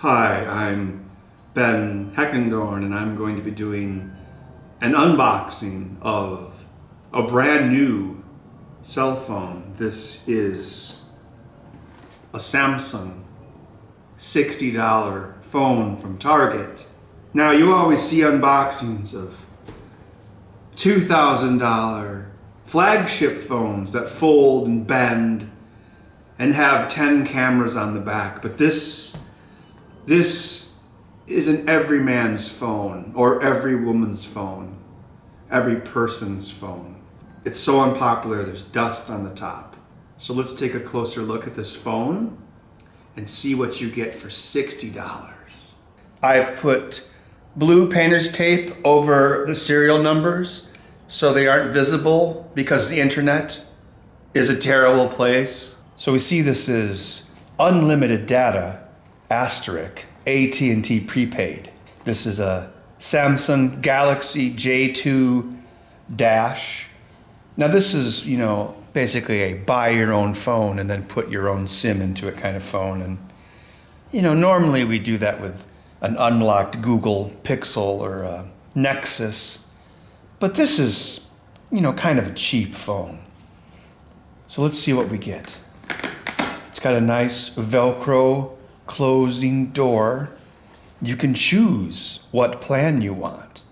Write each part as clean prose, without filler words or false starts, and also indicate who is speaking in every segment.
Speaker 1: Hi, I'm Ben Heckendorn, and I'm going to be doing an unboxing of a brand new cell phone. This is a Samsung $60 phone from Target. Now, you always see unboxings of $2,000 flagship phones that fold and bend and have 10 cameras on the back, but this is an every man's phone, or every woman's phone, every person's phone. It's so unpopular, there's dust on the top. So let's take a closer look at this phone and see what you get for $60. I've put blue painter's tape over the serial numbers so they aren't visible because the internet is a terrible place. So we see this is unlimited data, asterisk, AT&T prepaid. This is a Samsung Galaxy J2 Dash. Now this is, basically a buy your own phone and then put your own SIM into it kind of phone. And, normally we do that with an unlocked Google Pixel or a Nexus. But this is, kind of a cheap phone. So let's see what we get. It's got a nice Velcro closing door. You can choose what plan you want.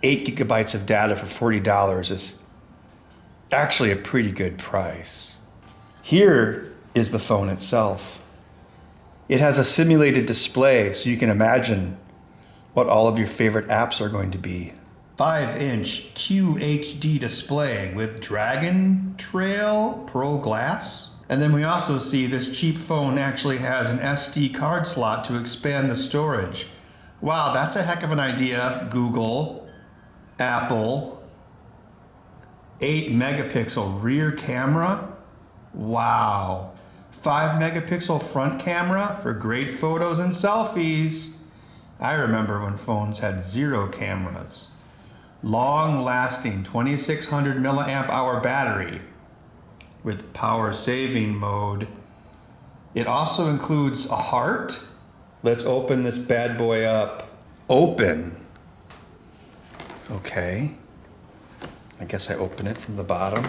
Speaker 1: 8 gigabytes of data for $40 is actually a pretty good price. Here is the phone itself. It has a simulated display so you can imagine what all of your favorite apps are going to be. 5-inch QHD display with Dragon Trail Pro Glass. And then we also see this cheap phone actually has an SD card slot to expand the storage. Wow, that's a heck of an idea, Google, Apple. 8 megapixel rear camera. Wow. 5 megapixel front camera for great photos and selfies. I remember when phones had 0 cameras. Long lasting 2600 milliamp hour battery with power saving mode. It also includes a heart. Let's open this bad boy up. Open. Okay. I guess I open it from the bottom.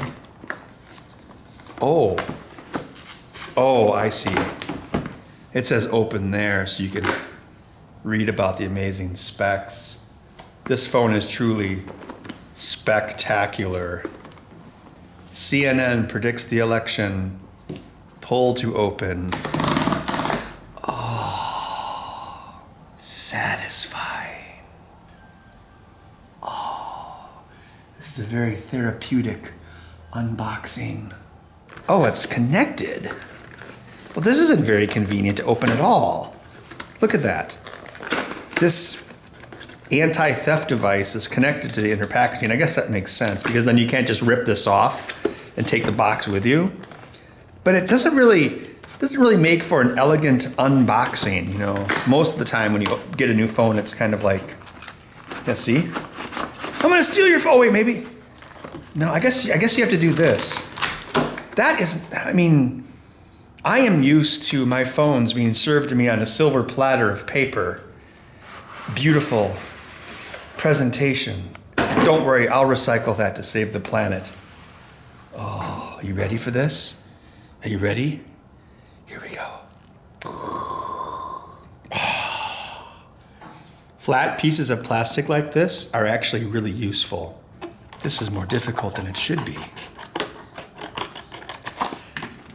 Speaker 1: Oh, I see. It says open there so you can read about the amazing specs. This phone is truly spectacular. CNN predicts the election. Pull to open. Oh, satisfying. Oh, this is a very therapeutic unboxing. Oh, it's connected. Well, this isn't very convenient to open at all. Look at that. This anti-theft device is connected to the inner packaging. I guess that makes sense because then you can't just rip this off and take the box with you. But it doesn't really make for an elegant unboxing. Most of the time when you get a new phone, it's kind of like, yeah, see? I'm gonna steal your phone. Oh, wait, maybe. No, I guess you have to do this. That is, I am used to my phones being served to me on a silver platter of paper. Beautiful presentation. Don't worry, I'll recycle that to save the planet. Oh, are you ready for this? Are you ready? Here we go. Flat pieces of plastic like this are actually really useful. This is more difficult than it should be.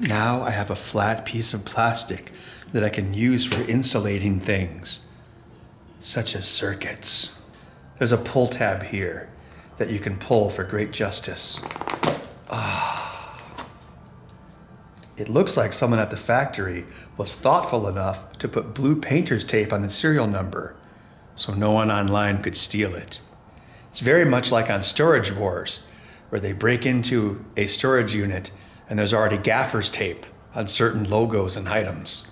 Speaker 1: Now I have a flat piece of plastic that I can use for insulating things, such as circuits. There's a pull tab here that you can pull for great justice. It looks like someone at the factory was thoughtful enough to put blue painter's tape on the serial number so no one online could steal it. It's very much like on Storage Wars, where they break into a storage unit and there's already gaffer's tape on certain logos and items.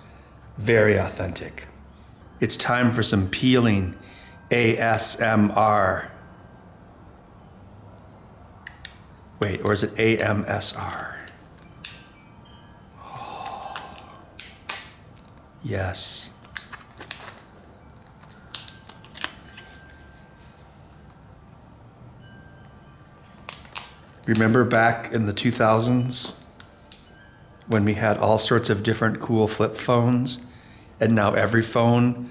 Speaker 1: Very authentic. It's time for some peeling ASMR. Wait, or is it AMSR? Oh. Yes. Remember back in the 2000s when we had all sorts of different cool flip phones, and now every phone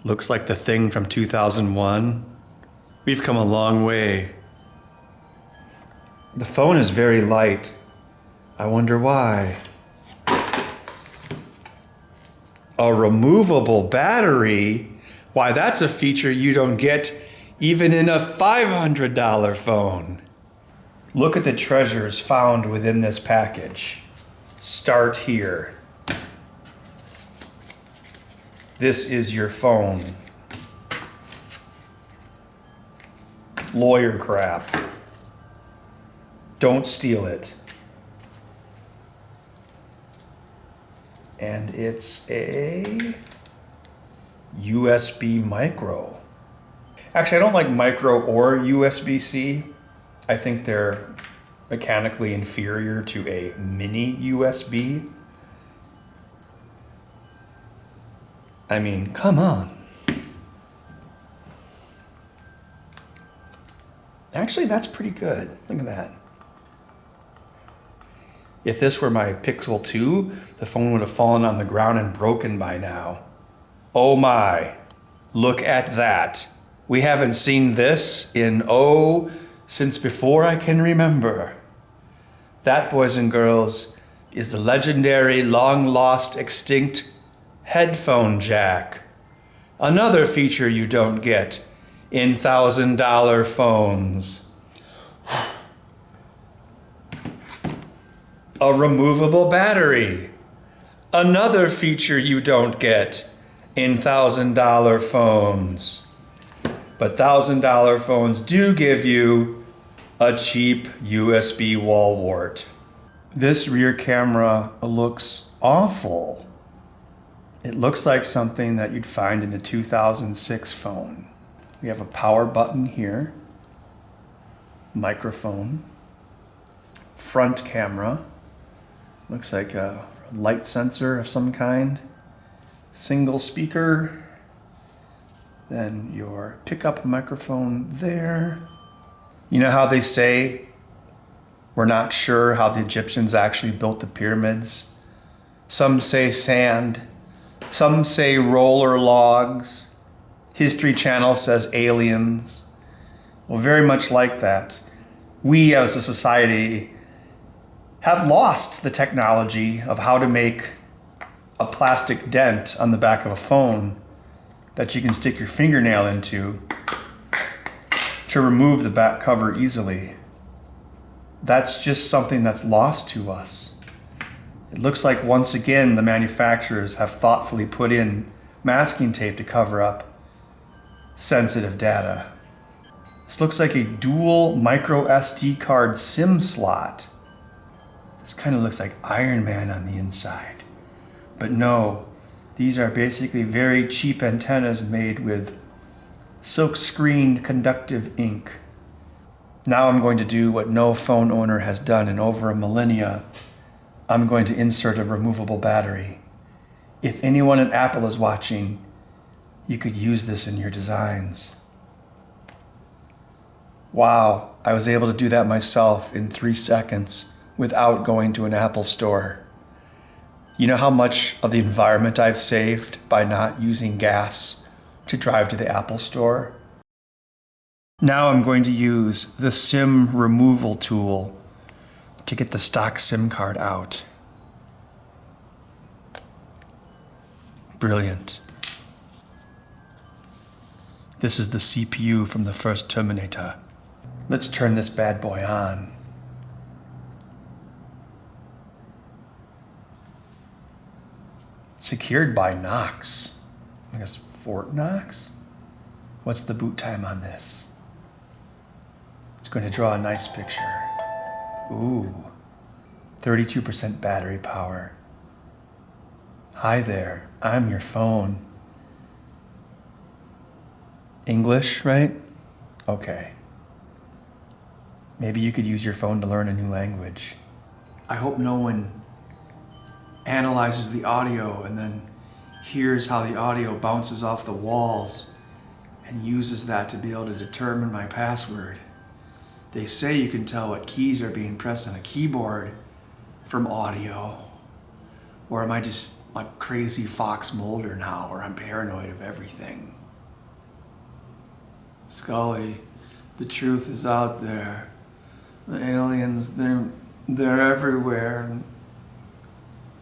Speaker 1: looks like the thing from 2001? We've come a long way. The phone is very light. I wonder why. A removable battery? Why, that's a feature you don't get even in a $500 phone. Look at the treasures found within this package. Start here. This is your phone. Lawyer crap. Don't steal it. And it's a USB micro. Actually, I don't like micro or USB-C. I think they're mechanically inferior to a mini USB. I mean, come on. Actually, that's pretty good. Look at that. If this were my Pixel 2, the phone would have fallen on the ground and broken by now. Oh my, look at that. We haven't seen this in, since before I can remember. That, boys and girls, is the legendary, long-lost, extinct headphone jack. Another feature you don't get in $1,000 phones. A removable battery. Another feature you don't get in $1,000 phones. But $1,000 phones do give you a cheap USB wall wart. This rear camera looks awful. It looks like something that you'd find in a 2006 phone. We have a power button here, microphone, front camera, looks like a light sensor of some kind, single speaker, then your pickup microphone there. You know how they say we're not sure how the Egyptians actually built the pyramids? Some say sand, some say roller logs. History Channel says aliens. Well, very much like that. We as a society have lost the technology of how to make a plastic dent on the back of a phone that you can stick your fingernail into to remove the back cover easily. That's just something that's lost to us. It looks like once again the manufacturers have thoughtfully put in masking tape to cover up sensitive data. This looks like a dual micro SD card SIM slot. This kind of looks like Iron Man on the inside. But no, these are basically very cheap antennas made with silk-screened conductive ink. Now I'm going to do what no phone owner has done in over a millennia. I'm going to insert a removable battery. If anyone at Apple is watching, you could use this in your designs. Wow, I was able to do that myself in 3 seconds without going to an Apple store. You know how much of the environment I've saved by not using gas to drive to the Apple store? Now I'm going to use the SIM removal tool to get the stock SIM card out. Brilliant. This is the CPU from the first Terminator. Let's turn this bad boy on. Secured by Knox. I guess Fort Knox? What's the boot time on this? It's going to draw a nice picture. Ooh, 32% battery power. Hi there, I'm your phone. English, right? Okay. Maybe you could use your phone to learn a new language. I hope no one analyzes the audio and then hears how the audio bounces off the walls and uses that to be able to determine my password. They say you can tell what keys are being pressed on a keyboard from audio. Or am I just like crazy Fox Mulder now, where I'm paranoid of everything? Scully, the truth is out there. The aliens, they're everywhere.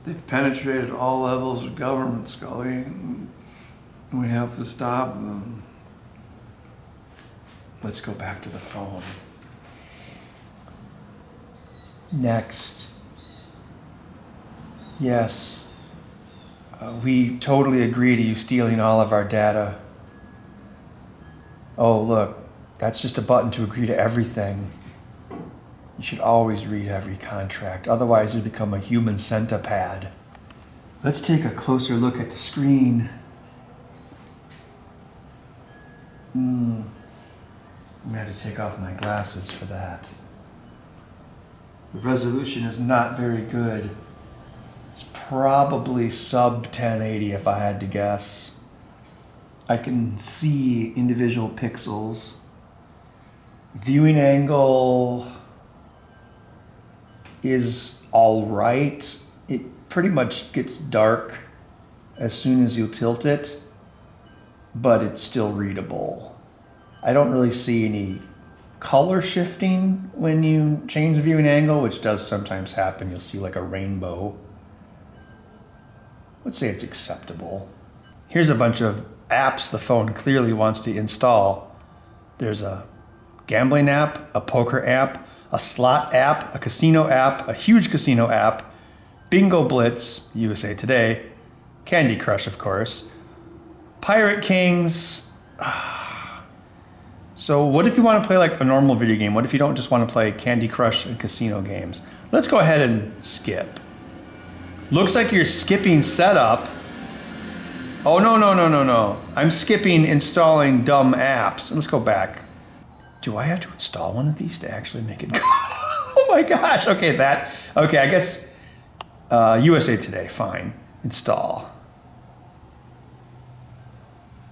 Speaker 1: They've penetrated all levels of government, Scully. We have to stop them. Let's go back to the phone. Next. Yes. We totally agree to you stealing all of our data. Oh, look, that's just a button to agree to everything. You should always read every contract, otherwise you become a human centipede. Let's take a closer look at the screen. I'm gonna have to take off my glasses for that. The resolution is not very good. It's probably sub 1080 if I had to guess. I can see individual pixels. Viewing angle is all right. It pretty much gets dark as soon as you tilt it, but it's still readable. I don't really see any color shifting when you change the viewing angle, which does sometimes happen. You'll see like a rainbow. Let's say it's acceptable. Here's a bunch of apps the phone clearly wants to install. There's a gambling app, a poker app, a slot app, a casino app, a huge casino app, Bingo Blitz, USA Today, Candy Crush, of course, Pirate Kings. So what if you want to play like a normal video game? What if you don't just want to play Candy Crush and casino games? Let's go ahead and skip. Looks like you're skipping setup. Oh, no. I'm skipping installing dumb apps. Let's go back. Do I have to install one of these to actually make it go? Oh my gosh. Okay, I guess USA Today, fine. Install.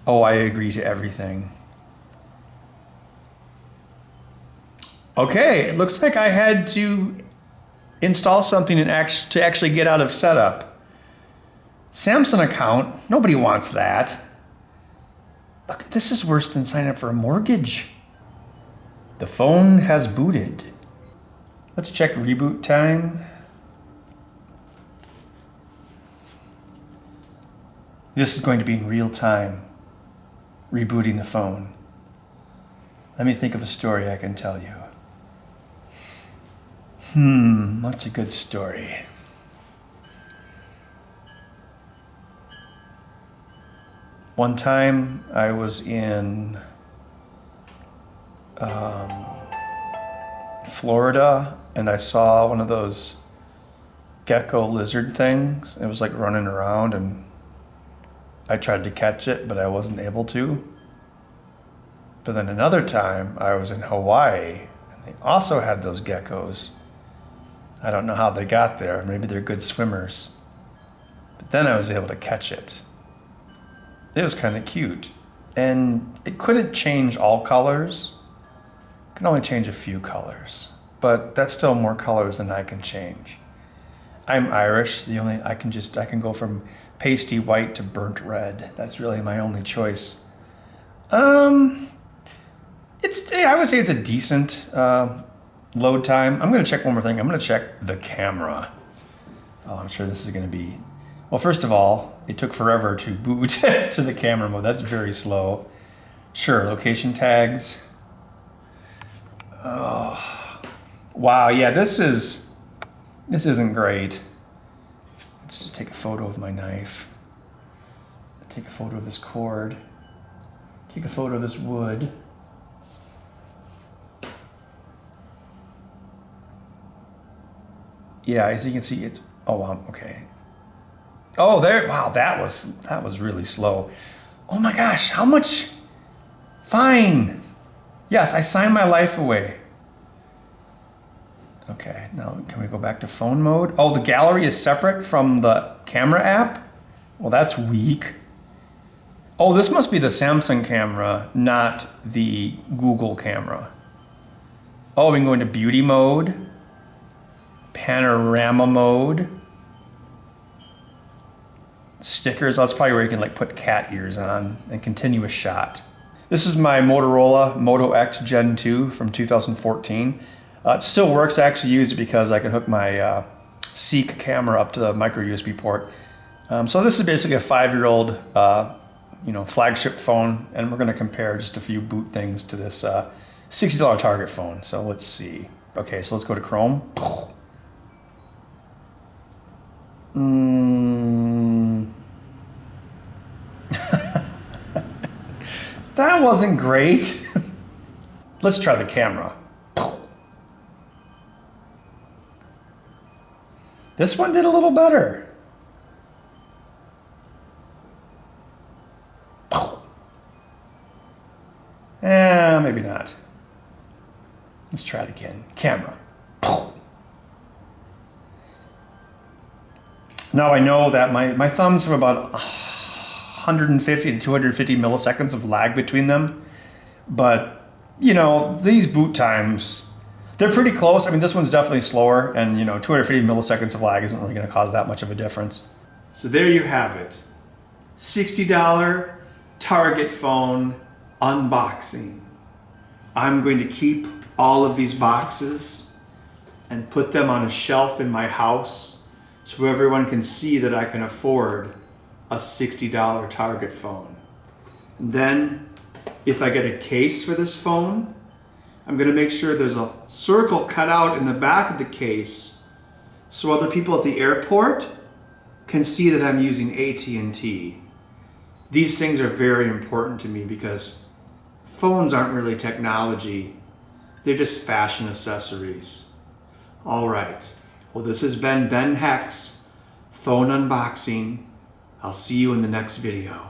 Speaker 1: Oh, I agree to everything. Okay, it looks like I had to install something to actually get out of setup. Samsung account, nobody wants that. Look, this is worse than signing up for a mortgage. The phone has booted. Let's check reboot time. This is going to be in real time, rebooting the phone. Let me think of a story I can tell you. What's a good story? One time I was in Florida and I saw one of those gecko lizard things. It was like running around and I tried to catch it, but I wasn't able to. But then another time I was in Hawaii and they also had those geckos. I don't know how they got there. Maybe they're good swimmers. But then I was able to catch it. It was kind of cute. And it couldn't change all colors. It can only change a few colors. But that's still more colors than I can change. I'm Irish. I can go from pasty white to burnt red. That's really my only choice. I would say it's a decent load time. I'm going to check one more thing. I'm going to check the camera. Oh, I'm sure this is going to be... Well, first of all, it took forever to boot to the camera mode. That's very slow. Sure, location tags. Oh, wow, yeah, this isn't great. Let's just take a photo of my knife. Take a photo of this cord. Take a photo of this wood. Yeah, as you can see, it's... Oh, wow, okay. Oh, there... Wow, that was really slow. Oh my gosh, how much... Fine. Yes, I signed my life away. Okay, now can we go back to phone mode? Oh, the gallery is separate from the camera app? Well, that's weak. Oh, this must be the Samsung camera, not the Google camera. Oh, we can go into beauty mode, panorama mode, stickers. That's probably where you can like put cat ears on, and continuous shot. This is my Motorola Moto X Gen 2 from 2014. It still works. I actually use it because I can hook my Seek camera up to the micro USB port. So this is basically a 5-year-old flagship phone, and we're going to compare just a few boot things to this $60 Target phone. So let's see. Okay, so let's go to Chrome. That wasn't great. Let's try the camera. This one did a little better. Maybe not. Let's try it again. Camera. Now I know that my thumbs have about 150 to 250 milliseconds of lag between them, but these boot times, they're pretty close. I mean, this one's definitely slower, and 250 milliseconds of lag isn't really going to cause that much of a difference. So there you have it. $60 Target phone unboxing. I'm going to keep all of these boxes and put them on a shelf in my house so everyone can see that I can afford a $60 Target phone. And then, if I get a case for this phone, I'm going to make sure there's a circle cut out in the back of the case so other people at the airport can see that I'm using AT&T. These things are very important to me because phones aren't really technology. They're just fashion accessories. All right. Well, this has been Ben Heck's phone unboxing. I'll see you in the next video.